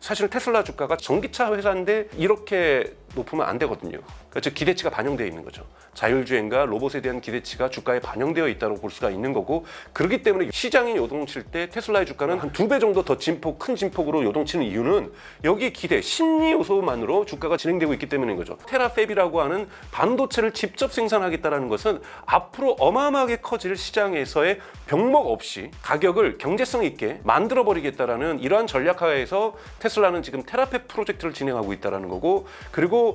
사실 테슬라 주가가 전기차 회사인데 이렇게 높으면 안 되거든요. 그러니까 즉 기대치가 반영되어 있는 거죠. 자율주행과 로봇에 대한 기대치가 주가에 반영되어 있다고 볼 수가 있는 거고, 그렇기 때문에 시장이 요동칠 때 테슬라의 주가는 한 2배 정도 더 큰 진폭으로 요동치는 이유는 여기 기대, 심리 요소만으로 주가가 진행되고 있기 때문인 거죠. 테라팹이라고 하는 반도체를 직접 생산하겠다는 것은 앞으로 어마어마하게 커질 시장에서의 병목 없이 가격을 경제성 있게 만들어버리겠다라는 이러한 전략하에서 테슬라는 지금 테라팹 프로젝트를 진행하고 있다는 거고, 그리고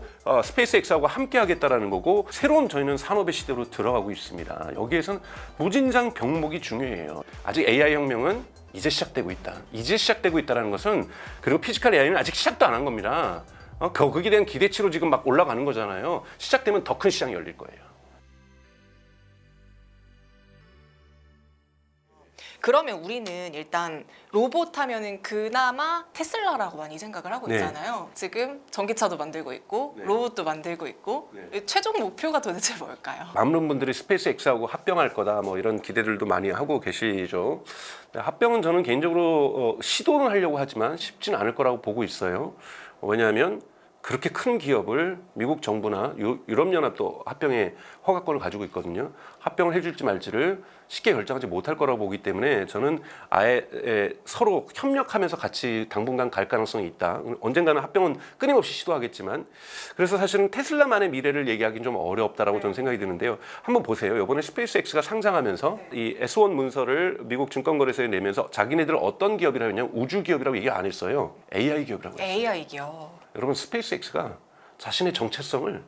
스페이스X하고 함께 하겠다라는 거고, 새로운 저희는 산업의 시대로 들어가고 있습니다. 여기에선 무진장 병목이 중요해요. 아직 AI 혁명은 이제 시작되고 있다. 이제 시작되고 있다는 것은, 그리고 피지컬 AI는 아직 시작도 안 한 겁니다. 거기에 대한 기대치로 지금 막 올라가는 거잖아요. 시작되면 더 큰 시장이 열릴 거예요. 그러면 우리는 일단 로봇 하면은 그나마 테슬라라고 많이 생각을 하고 있잖아요. 지금 전기차도 만들고 있고 로봇도 만들고 있고 최종 목표가 도대체 뭘까요? 많은 분들이 스페이스X하고 합병할 거다 뭐 이런 기대들도 많이 하고 계시죠. 합병은 저는 개인적으로 시도는 하려고 하지만 쉽지는 않을 거라고 보고 있어요. 왜냐하면 그렇게 큰 기업을 미국 정부나 유럽연합도 합병의 허가권을 가지고 있거든요. 합병을 해줄지 말지를 쉽게 결정하지 못할 거라고 보기 때문에 저는 아예 서로 협력하면서 같이 당분간 갈 가능성이 있다. 언젠가는 합병은 끊임없이 시도하겠지만, 그래서 사실은 테슬라만의 미래를 얘기하기는 좀 어렵다라고 저는 생각이 드는데요. 한번 보세요. 이번에 스페이스X가 상장하면서 이 S1 문서를 미국 증권거래소에 내면서 자기네들 어떤 기업이라고 했냐면 우주 기업이라고 얘기 안 했어요. AI 기업이라고 했어요. AI 기업. 여러분, 스페이스X가 자신의 정체성을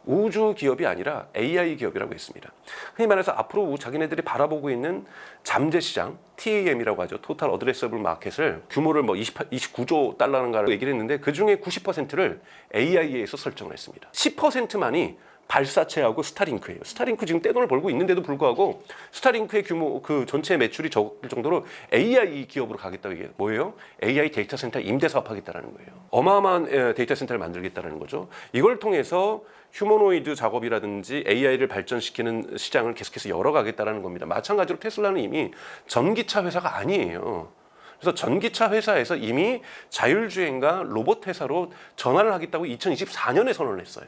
우주 기업이 아니라 AI 기업이라고 했습니다. 흔히 말해서 앞으로 자기네들이 바라보고 있는 잠재 시장, TAM이라고 하죠. 토탈 어드레서블 마켓을 규모를 뭐 29조 달러인가로 얘기를 했는데, 그 중에 90%를 AI에서 설정을 했습니다. 10%만이 발사체하고 스타링크예요. 스타링크 지금 떼돈을 벌고 있는데도 불구하고 스타링크의 규모, 그 전체 매출이 적을 정도로 AI 기업으로 가겠다고 얘기해요. 뭐예요? AI 데이터 센터 임대 사업하겠다는 거예요. 어마어마한 데이터 센터를 만들겠다는 거죠. 이걸 통해서 휴머노이드 작업이라든지 AI를 발전시키는 시장을 계속해서 열어가겠다는 겁니다. 마찬가지로 테슬라는 이미 전기차 회사가 아니에요. 그래서 전기차 회사에서 이미 자율주행과 로봇 회사로 전환을 하겠다고 2024년에 선언을 했어요.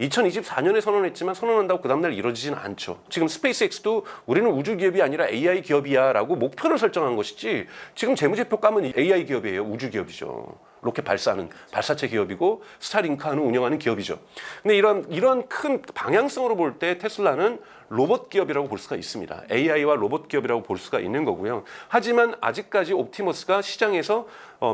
2024년에 선언했지만 선언한다고 그 다음날 이루어지지는 않죠. 지금 스페이스X도 우리는 우주 기업이 아니라 AI 기업이야 라고 목표를 설정한 것이지, 지금 재무제표 까면 AI 기업이에요. 우주 기업이죠. 로켓 발사하는 발사체 기업이고 스타링크하는 운영하는 기업이죠. 근데 이런 큰 방향성으로 볼 때 테슬라는 로봇 기업이라고 볼 수가 있습니다. AI와 로봇 기업이라고 볼 수가 있는 거고요. 하지만 아직까지 옵티머스가 시장에서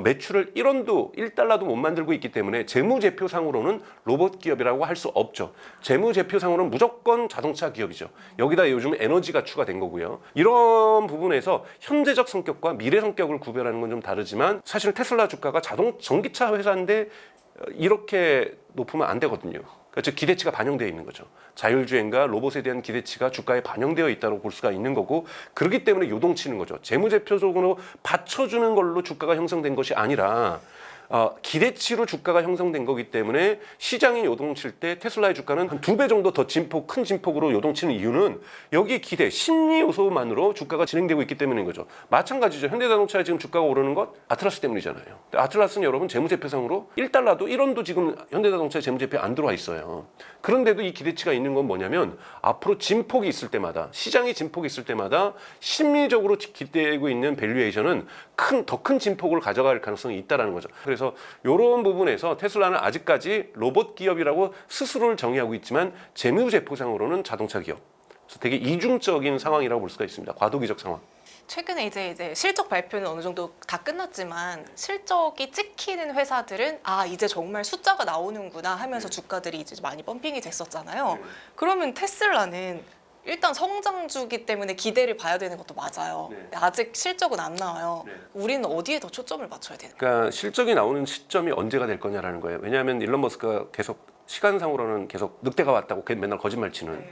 매출을 1원도 1달러도 못 만들고 있기 때문에 재무제표상으로는 로봇 기업이라고 할 수 없죠. 재무제표상으로는 무조건 자동차 기업이죠. 여기다 요즘 에너지가 추가된 거고요. 이런 부분에서 현재적 성격과 미래 성격을 구별하는 건 좀 다르지만, 사실 테슬라 주가가 전기차 회사인데 이렇게 높으면 안 되거든요. 그러니까 즉 기대치가 반영되어 있는 거죠. 자율주행과 로봇에 대한 기대치가 주가에 반영되어 있다고 볼 수가 있는 거고, 그렇기 때문에 요동치는 거죠. 재무제표적으로 받쳐주는 걸로 주가가 형성된 것이 아니라 기대치로 주가가 형성된 거기 때문에 시장이 요동칠 때 테슬라의 주가는 한 2배 정도 더 큰 진폭으로 요동치는 이유는 여기 기대, 심리 요소만으로 주가가 진행되고 있기 때문인 거죠. 마찬가지죠. 현대자동차의 지금 주가가 오르는 것 아틀라스 때문이잖아요. 아틀라스는 여러분 재무제표상으로 1달러도 1원도 지금 현대자동차의 재무제표에 안 들어와 있어요. 그런데도 이 기대치가 있는 건 뭐냐면, 앞으로 진폭이 있을 때마다, 시장이 진폭이 있을 때마다 심리적으로 기대되고 있는 밸류에이션은 더 큰 진폭을 가져갈 가능성이 있다는 거죠. 그래서 이런 부분에서 테슬라는 아직까지 로봇 기업이라고 스스로를 정의하고 있지만 재무제표상으로는 자동차 기업. 그래서 되게 이중적인 상황이라고 볼 수가 있습니다. 과도기적 상황. 최근에 이제 실적 발표는 어느 정도 다 끝났지만 실적이 찍히는 회사들은 이제 정말 숫자가 나오는구나 하면서 주가들이 이제 많이 펌핑이 됐었잖아요. 그러면 테슬라는 일단 성장주기 때문에 기대를 봐야 되는 것도 맞아요. 근데 아직 실적은 안 나와요. 우리는 어디에 더 초점을 맞춰야 되는 거예요? 그러니까 실적이 나오는 시점이 언제가 될 거냐라는 거예요. 왜냐하면 일론 머스크가 계속 시간상으로는 계속 늑대가 왔다고 맨날 거짓말 치는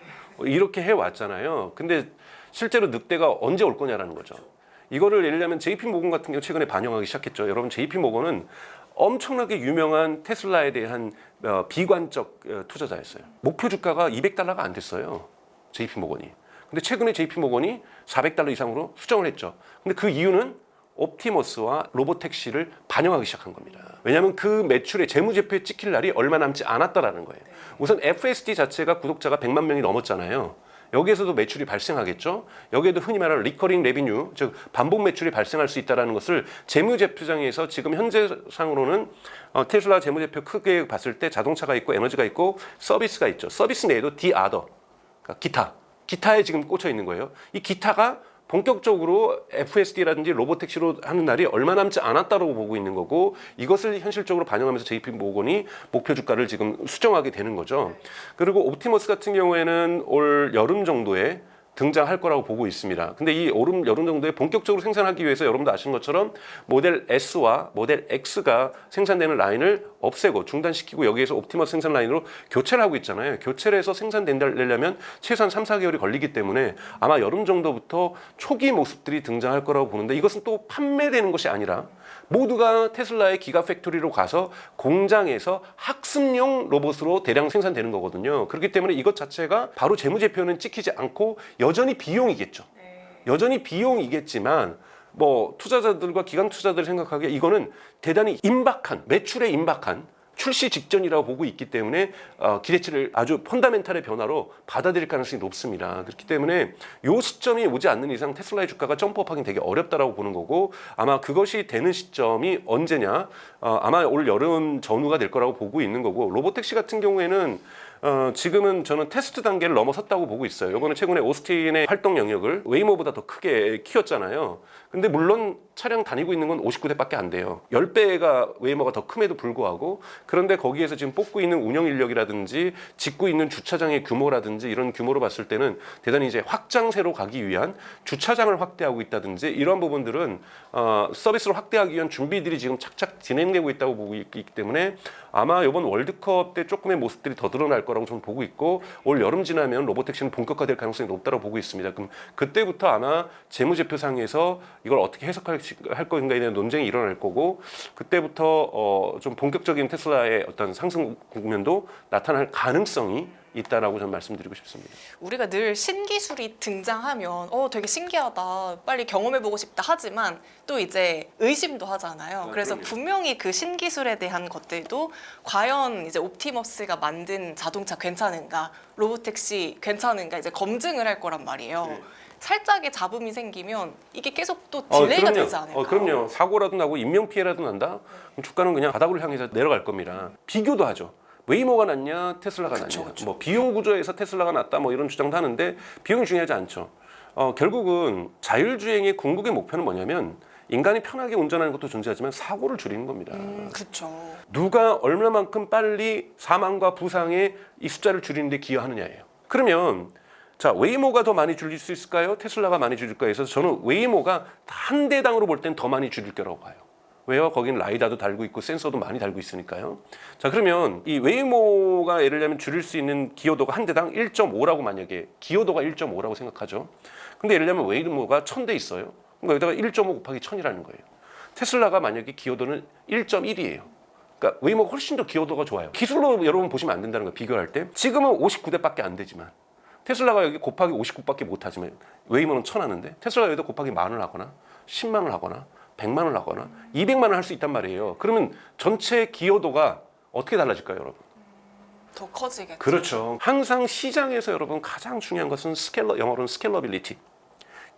이렇게 해왔잖아요. 근데 실제로 늑대가 언제 올 거냐라는 거죠. 이거를 예를 들면 JP모건 같은 경우 최근에 반영하기 시작했죠. 여러분, JP모건은 엄청나게 유명한 테슬라에 대한 비관적 투자자였어요. 목표 주가가 200달러가 안 됐어요. JP모건이. 근데 최근에 JP모건이 400달러 이상으로 수정을 했죠. 근데 그 이유는 옵티머스와 로보택시를 반영하기 시작한 겁니다. 왜냐하면 그 매출의 재무제표에 찍힐 날이 얼마 남지 않았다라는 거예요. 우선 FSD 자체가 구독자가 100만 명이 넘었잖아요. 여기에서도 매출이 발생하겠죠. 여기에도 흔히 말하는 리커링 레비뉴, 즉 반복 매출이 발생할 수 있다는 것을 재무제표장에서 지금 현재상으로는 테슬라 재무제표 크게 봤을 때 자동차가 있고 에너지가 있고 서비스가 있죠. 서비스 내에도 the other, 그러니까 기타에 지금 꽂혀 있는 거예요. 이 기타가 본격적으로 FSD라든지 로보택시로 하는 날이 얼마 남지 않았다고 보고 있는 거고, 이것을 현실적으로 반영하면서 JP모건이 목표 주가를 지금 수정하게 되는 거죠. 그리고 옵티머스 같은 경우에는 올 여름 정도에 등장할 거라고 보고 있습니다. 근데 이 여름 정도에 본격적으로 생산하기 위해서 여러분도 아시는 것처럼 모델 S와 모델 X가 생산되는 라인을 없애고 중단시키고 여기에서 옵티머스 생산 라인으로 교체를 하고 있잖아요. 교체를 해서 생산되려면 최소한 3, 4개월이 걸리기 때문에 아마 여름 정도부터 초기 모습들이 등장할 거라고 보는데, 이것은 또 판매되는 것이 아니라 모두가 테슬라의 기가팩토리로 가서 공장에서 학습용 로봇으로 대량 생산되는 거거든요. 그렇기 때문에 이것 자체가 바로 재무제표는 찍히지 않고 여전히 비용이겠죠. 여전히 비용이겠지만 뭐 투자자들과 기관 투자들 생각하기에 이거는 대단히 임박한, 매출에 임박한 출시 직전이라고 보고 있기 때문에 기대치를 아주 펀다멘탈의 변화로 받아들일 가능성이 높습니다. 그렇기 때문에 이 시점이 오지 않는 이상 테슬라의 주가가 점프업하기는 되게 어렵다라고 보는 거고, 아마 그것이 되는 시점이 언제냐, 아마 올 여름 전후가 될 거라고 보고 있는 거고, 로보택시 같은 경우에는 지금은 저는 테스트 단계를 넘어섰다고 보고 있어요. 이번에 최근에 오스틴의 활동 영역을 웨이모보다 더 크게 키웠잖아요. 근데 물론 차량 다니고 있는 건 59대밖에 안 돼요. 10배가 웨이모가 더 큼에도 불구하고, 그런데 거기에서 지금 뽑고 있는 운영 인력이라든지 짓고 있는 주차장의 규모라든지 이런 규모로 봤을 때는 대단히 이제 확장세로 가기 위한 주차장을 확대하고 있다든지 이런 부분들은 서비스를 확대하기 위한 준비들이 지금 착착 진행되고 있다고 보고 있기 때문에 아마 이번 월드컵 때 조금의 모습들이 더 드러날 거라고 저는 보고 있고, 올 여름 지나면 로보택시는 본격화될 가능성이 높다고 보고 있습니다. 그럼 그때부터 아마 재무제표상에서 이걸 어떻게 해석할 건가에 대한 논쟁이 일어날 거고, 그때부터 좀 본격적인 테슬라의 어떤 상승 국면도 나타날 가능성이 있다라고 저는 말씀드리고 싶습니다. 우리가 늘 신기술이 등장하면 되게 신기하다, 빨리 경험해보고 싶다 하지만 또 이제 의심도 하잖아요. 그래서 그럼요. 분명히 그 신기술에 대한 것들도 과연 이제 옵티머스가 만든 자동차 괜찮은가, 로보택시 괜찮은가 이제 검증을 할 거란 말이에요. 네. 살짝의 잡음이 생기면 이게 계속 또 딜레이가 되지 않을까? 그럼요. 사고라도 나고 인명 피해라도 난다. 그럼 주가는 그냥 바닥을 향해서 내려갈 겁니다. 비교도 하죠. 웨이모가 낫냐, 테슬라가 낫냐. 뭐 비용 구조에서 테슬라가 낫다, 뭐 이런 주장도 하는데 비용이 중요하지 않죠. 결국은 자율주행의 궁극의 목표는 뭐냐면 인간이 편하게 운전하는 것도 존재하지만 사고를 줄이는 겁니다. 그렇죠. 누가 얼마만큼 빨리 사망과 부상의 이 숫자를 줄이는 데 기여하느냐예요. 그러면 자, 웨이모가 더 많이 줄일 수 있을까요? 테슬라가 많이 줄일까요? 해서 저는 웨이모가 한 대당으로 볼 땐 더 많이 줄일 거라고 봐요. 왜요? 거기는 라이다도 달고 있고 센서도 많이 달고 있으니까요. 자, 그러면 이 웨이모가 예를 들면 줄일 수 있는 기여도가 한 대당 1.5라고 만약에 기여도가 1.5라고 생각하죠. 근데 예를 들면 웨이모가 1000대 있어요. 그럼 여기다가 1.5 곱하기 1000이라는 거예요. 테슬라가 만약에 기여도는 1.1이에요. 그러니까 웨이모가 훨씬 더 기여도가 좋아요. 기술로 여러분 보시면 안 된다는 거예요. 비교할 때. 지금은 59대밖에 안 되지만 테슬라가 여기 곱하기 59밖에 못 하지만 웨이모는 1000 하는데 테슬라가 여기다 곱하기 10,000을 하거나 10만을 하거나 100만을 하거나 200만을 할 수 있단 말이에요. 그러면 전체 기여도가 어떻게 달라질까요, 여러분? 더 커지겠죠. 그렇죠. 항상 시장에서 여러분 가장 중요한 것은 영어로는 스케일러빌리티.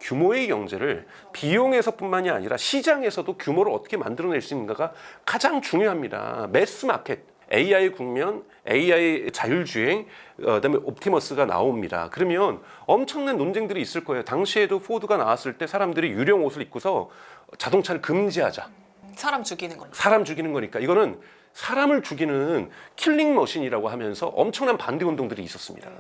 규모의 경제를 비용에서뿐만이 아니라 시장에서도 규모를 어떻게 만들어낼 수 있는가가 가장 중요합니다. 매스 마켓. AI 국면, AI 자율주행, 그다음에 옵티머스가 나옵니다. 그러면 엄청난 논쟁들이 있을 거예요. 당시에도 포드가 나왔을 때 사람들이 유령 옷을 입고서 자동차를 금지하자. 사람 죽이는 거. 사람 죽이는 거니까 이거는 사람을 죽이는 킬링 머신이라고 하면서 엄청난 반대 운동들이 있었습니다.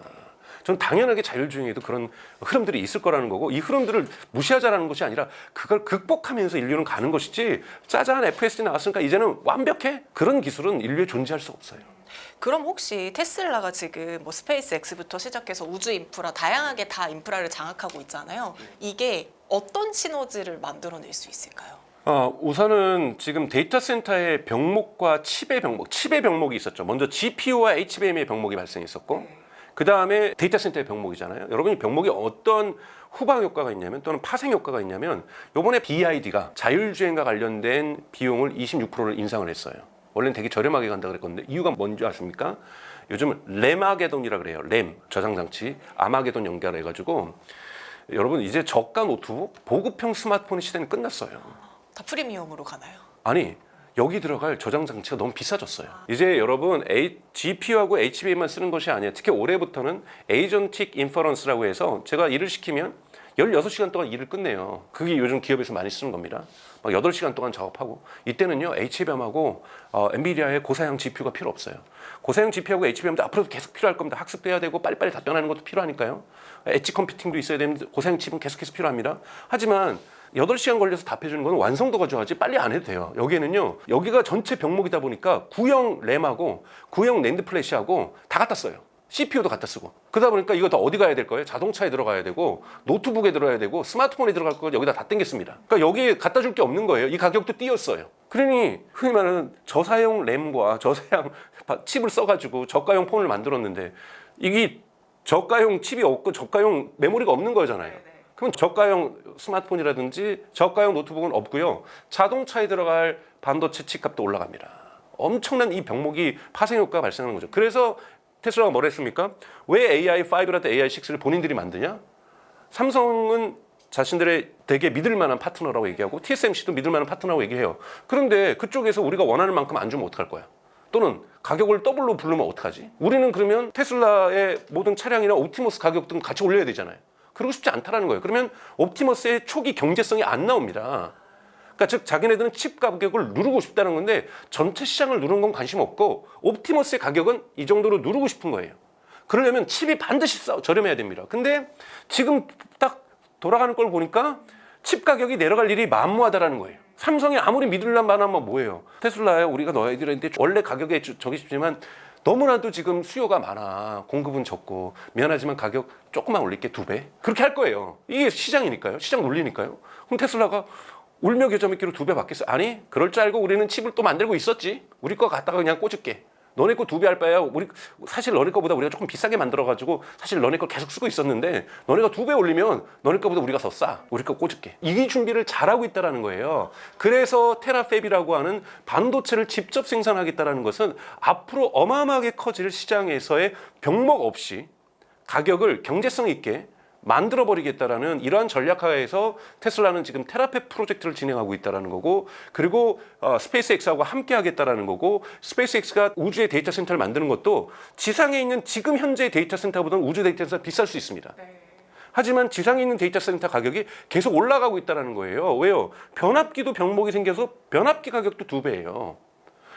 저는 당연하게 자율주행에도 그런 흐름들이 있을 거라는 거고, 이 흐름들을 무시하자라는 것이 아니라 그걸 극복하면서 인류는 가는 것이지, 짜잔 FSD 나왔으니까 이제는 완벽해? 그런 기술은 인류에 존재할 수 없어요. 그럼 혹시 테슬라가 지금 뭐 스페이스 X부터 시작해서 우주 인프라 다양하게 다 인프라를 장악하고 있잖아요. 이게 어떤 시너지를 만들어낼 수 있을까요? 우선은 지금 데이터 센터의 병목과 칩의 병목이 있었죠. 먼저 GPU와 HBM의 병목이 발생했었고, 그 다음에 데이터 센터의 병목이잖아요. 여러분이 병목이 어떤 후방 효과가 있냐면 또는 파생 효과가 있냐면 요번에 BID가 자율주행과 관련된 비용을 26%를 인상을 했어요. 원래는 되게 저렴하게 간다 그랬거든요. 이유가 뭔지 아십니까? 요즘 램아게돈이라 그래요. 램 저장장치 아마게돈 연결해가지고 여러분 이제 저가 노트북 보급형 스마트폰 시대는 끝났어요. 다 프리미엄으로 가나요? 아니 여기 들어갈 저장 장치가 너무 비싸졌어요. 이제 여러분 GPU하고 HBM만 쓰는 것이 아니에요. 특히 올해부터는 에이전틱 인퍼런스라고 해서 제가 일을 시키면 16시간 동안 일을 끝내요. 그게 요즘 기업에서 많이 쓰는 겁니다. 막 8시간 동안 작업하고 이때는요 HBM하고 엔비디아의 고사양 GPU가 필요 없어요. 고사양 GPU하고 HBM도 앞으로도 계속 필요할 겁니다. 학습도 해야 되고 빨리빨리 답변하는 것도 필요하니까요. 엣지 컴퓨팅도 있어야 되는데 고사양 칩은 계속해서 필요합니다. 하지만 8시간 걸려서 답해주는 건 완성도가 좋아지 빨리 안 해도 돼요. 여기에는요 여기가 전체 병목이다 보니까 구형 램하고 구형 낸드 플래시하고 다 갖다 써요. CPU도 갖다 쓰고 그러다 보니까 이거 다 어디 가야 될 거예요? 자동차에 들어가야 되고 노트북에 들어가야 되고 스마트폰에 들어갈 거 여기다 다 땡겼습니다. 그러니까 여기에 갖다 줄 게 없는 거예요. 이 가격도 띄었어요. 그러니 흔히 말하는 저사용 램과 저사양 칩을 써가지고 저가용 폰을 만들었는데 이게 저가용 칩이 없고 저가용 메모리가 없는 거잖아요. 그럼 저가형 스마트폰이라든지 저가형 노트북은 없고요. 자동차에 들어갈 반도체 칩값도 올라갑니다. 엄청난 이 병목이 파생 효과가 발생하는 거죠. 그래서 테슬라가 뭐라 했습니까? 왜 AI5라든 AI6를 본인들이 만드냐? 삼성은 자신들의 되게 믿을 만한 파트너라고 얘기하고 TSMC도 믿을 만한 파트너라고 얘기해요. 그런데 그쪽에서 우리가 원하는 만큼 안 주면 어떡할 거야? 또는 가격을 더블로 부르면 어떡하지? 우리는 그러면 테슬라의 모든 차량이나 옵티머스 가격 등 같이 올려야 되잖아요. 그러고 싶지 않다라는 거예요. 그러면 옵티머스의 초기 경제성이 안 나옵니다. 그러니까 즉 자기네들은 칩 가격을 누르고 싶다는 건데 전체 시장을 누르는 건 관심 없고 옵티머스의 가격은 이 정도로 누르고 싶은 거예요. 그러려면 칩이 반드시 저렴해야 됩니다. 근데 지금 딱 돌아가는 걸 보니까 칩 가격이 내려갈 일이 만무하다라는 거예요. 삼성이 아무리 믿을란 말하면 뭐예요? 테슬라에 우리가 너희들한테 원래 가격에 저기 싶지만 너무나도 지금 수요가 많아. 공급은 적고 미안하지만 가격 조금만 올릴게 2배. 그렇게 할 거예요. 이게 시장이니까요. 시장 논리니까요. 그럼 테슬라가 울며 겨자 믿기로 2배 받겠어? 아니 그럴 줄 알고 우리는 칩을 또 만들고 있었지. 우리 거 갖다가 그냥 꽂을게. 너네 거 2배 할 바에야 우리 사실 너네 거보다 우리가 조금 비싸게 만들어가지고 사실 너네 거 계속 쓰고 있었는데 너네가 2배 올리면 너네 거보다 우리가 더 싸. 우리 거 꽂을게. 이 준비를 잘하고 있다는 거예요. 그래서 테라팹이라고 하는 반도체를 직접 생산하겠다는 것은 앞으로 어마어마하게 커질 시장에서의 병목 없이 가격을 경제성 있게 만들어버리겠다라는 이러한 전략하에서 테슬라는 지금 테라팹 프로젝트를 진행하고 있다는 거고 그리고 스페이스X하고 함께 하겠다라는 거고 스페이스X가 우주의 데이터 센터를 만드는 것도 지상에 있는 지금 현재 데이터 센터보다는 우주 데이터 센터가 비쌀 수 있습니다. 하지만 지상에 있는 데이터 센터 가격이 계속 올라가고 있다는 거예요. 왜요? 변압기도 병목이 생겨서 변압기 가격도 2배예요.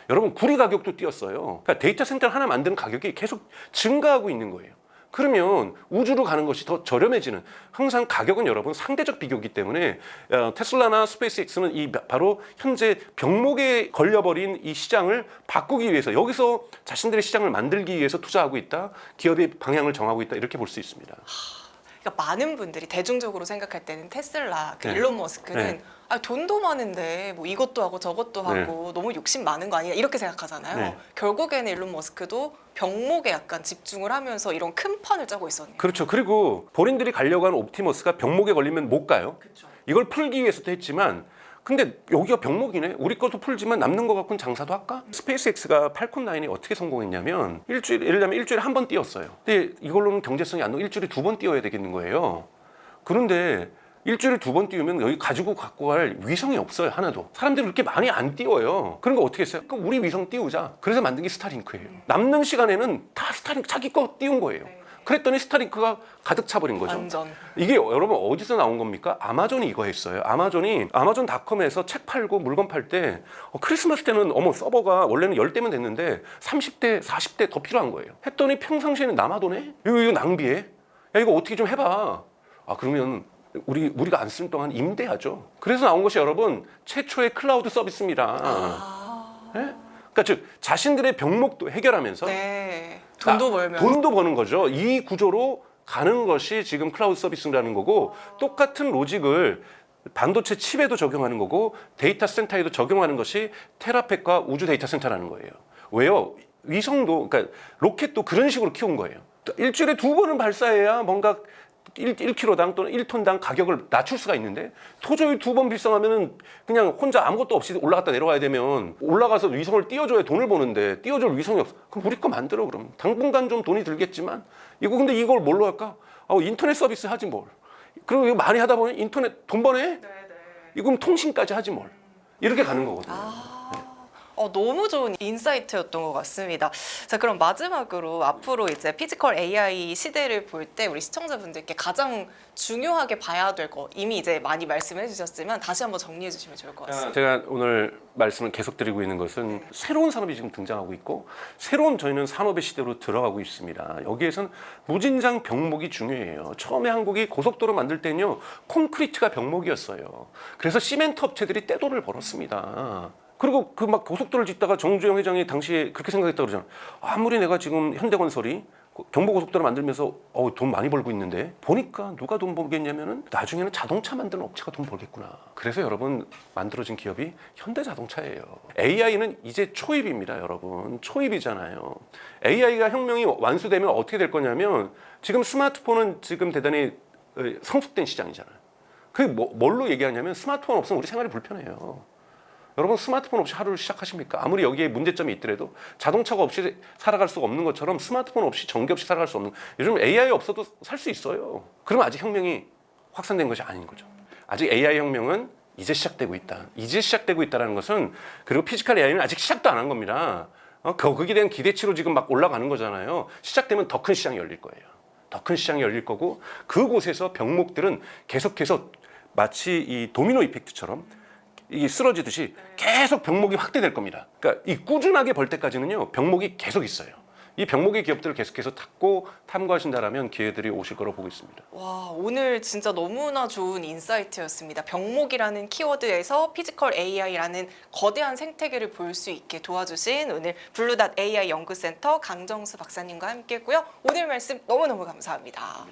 여러분 구리 가격도 뛰었어요. 그러니까 데이터 센터를 하나 만드는 가격이 계속 증가하고 있는 거예요. 그러면 우주로 가는 것이 더 저렴해지는 항상 가격은 여러분 상대적 비교이기 때문에 테슬라나 스페이스X는 이 바로 현재 병목에 걸려버린 이 시장을 바꾸기 위해서 여기서 자신들의 시장을 만들기 위해서 투자하고 있다. 기업의 방향을 정하고 있다. 이렇게 볼 수 있습니다. 그러니까 많은 분들이 대중적으로 생각할 때는 테슬라, 네. 일론 머스크는 네. 돈도 많은데 뭐 이것도 하고 저것도 하고 너무 욕심 많은 거 아니냐 이렇게 생각하잖아요. 네. 결국에는 일론 머스크도 병목에 약간 집중을 하면서 이런 큰 판을 짜고 있었네요. 그렇죠. 그리고 본인들이 가려고 하는 옵티머스가 병목에 걸리면 못 가요. 그렇죠. 이걸 풀기 위해서도 했지만 근데 여기가 병목이네. 우리 것도 풀지만 남는 거 갖고는 장사도 할까? 스페이스X가 팔콘 9이 어떻게 성공했냐면 예를 들면 일주일에 한 번 띄웠어요. 근데 이걸로는 경제성이 안 나고 일주일에 2번 띄워야 되겠는 거예요. 그런데 일주일에 2번 띄우면 여기 가지고 갖고 갈 위성이 없어요. 하나도. 사람들이 그렇게 많이 안 띄워요. 그런 거 어떻게 했어요? 그럼 우리 위성 띄우자. 그래서 만든 게 스타링크예요. 남는 시간에는 다 스타링크 자기 거 띄운 거예요. 그랬더니 스타링크가 가득 차버린 거죠. 완전. 이게 여러분 어디서 나온 겁니까? 아마존이 이거 했어요. 아마존이 아마존닷컴에서 책 팔고 물건 팔 때 크리스마스 때는 어머 서버가 원래는 10대면 됐는데 30대, 40대 더 필요한 거예요. 했더니 평상시에는 남아도네? 이거 낭비해? 야 이거 어떻게 좀 해봐. 아 그러면 우리가 안 쓰는 동안 임대하죠. 그래서 나온 것이 여러분 최초의 클라우드 서비스입니다. 네? 그러니까 즉 자신들의 병목도 해결하면서 네. 돈도 벌면 돈도 버는 거죠. 이 구조로 가는 것이 지금 클라우드 서비스라는 거고 똑같은 로직을 반도체 칩에도 적용하는 거고 데이터 센터에도 적용하는 것이 테라팹과 우주 데이터 센터라는 거예요. 왜요? 위성도 그러니까 로켓도 그런 식으로 키운 거예요. 일주일에 2번은 발사해야 뭔가 1kg당 또는 1톤당 가격을 낮출 수가 있는데 도저히 2번 발사하면은 그냥 혼자 아무것도 없이 올라갔다 내려와야 되면 올라가서 위성을 띄워줘야 돈을 버는데 띄워줄 위성이 없어. 그럼 우리 거 만들어 그럼. 당분간 좀 돈이 들겠지만 이거 근데 이걸 뭘로 할까? 인터넷 서비스 하지 뭘. 그리고 이거 많이 하다 보면 인터넷 돈 버네? 이거 그럼 통신까지 하지 뭘. 이렇게 가는 거거든요. 너무 좋은 인사이트였던 것 같습니다. 자, 그럼 마지막으로 앞으로 이제 피지컬 AI 시대를 볼 때 우리 시청자분들께 가장 중요하게 봐야 될 거 이미 이제 많이 말씀해 주셨지만 다시 한번 정리해 주시면 좋을 것 같습니다. 제가 오늘 말씀을 계속 드리고 있는 것은 새로운 산업이 지금 등장하고 있고 새로운 저희는 산업의 시대로 들어가고 있습니다. 여기에선 무진장 병목이 중요해요. 처음에 한국이 고속도로 만들 때는요 콘크리트가 병목이었어요. 그래서 시멘트 업체들이 떼돈을 벌었습니다. 그리고 그 막 고속도로를 짓다가 정주영 회장이 당시에 그렇게 생각했다고 그러잖아요. 아무리 내가 지금 현대건설이 경부고속도로 만들면서 돈 많이 벌고 있는데 보니까 누가 돈 벌겠냐면은 나중에는 자동차 만드는 업체가 돈 벌겠구나. 그래서 여러분 만들어진 기업이 현대자동차예요. AI는 이제 초입입니다, 여러분. 초입이잖아요. AI가 혁명이 완수되면 어떻게 될 거냐면 지금 스마트폰은 지금 대단히 성숙된 시장이잖아요. 그게 뭘로 얘기하냐면 스마트폰 없으면 우리 생활이 불편해요. 여러분 스마트폰 없이 하루를 시작하십니까? 아무리 여기에 문제점이 있더라도 자동차가 없이 살아갈 수가 없는 것처럼 스마트폰 없이 전기 없이 살아갈 수 없는 요즘 AI 없어도 살 수 있어요. 그러면 아직 혁명이 확산된 것이 아닌 거죠. 아직 AI 혁명은 이제 시작되고 있다. 이제 시작되고 있다는 것은 그리고 피지컬 AI는 아직 시작도 안 한 겁니다. 거기에 대한 기대치로 지금 막 올라가는 거잖아요. 시작되면 더 큰 시장이 열릴 거예요. 더 큰 시장이 열릴 거고 그곳에서 병목들은 계속해서 마치 이 도미노 이펙트처럼 이게 쓰러지듯이 계속 병목이 확대될 겁니다. 그러니까 이 꾸준하게 벌 때까지는요 병목이 계속 있어요. 이 병목의 기업들을 계속해서 탐구하신다라면 기회들이 오실 거로 보고 있습니다. 와, 오늘 진짜 너무나 좋은 인사이트였습니다. 병목이라는 키워드에서 피지컬 AI라는 거대한 생태계를 볼 수 있게 도와주신 오늘 블루닷 AI 연구센터 강정수 박사님과 함께했고요. 오늘 말씀 너무너무 감사합니다.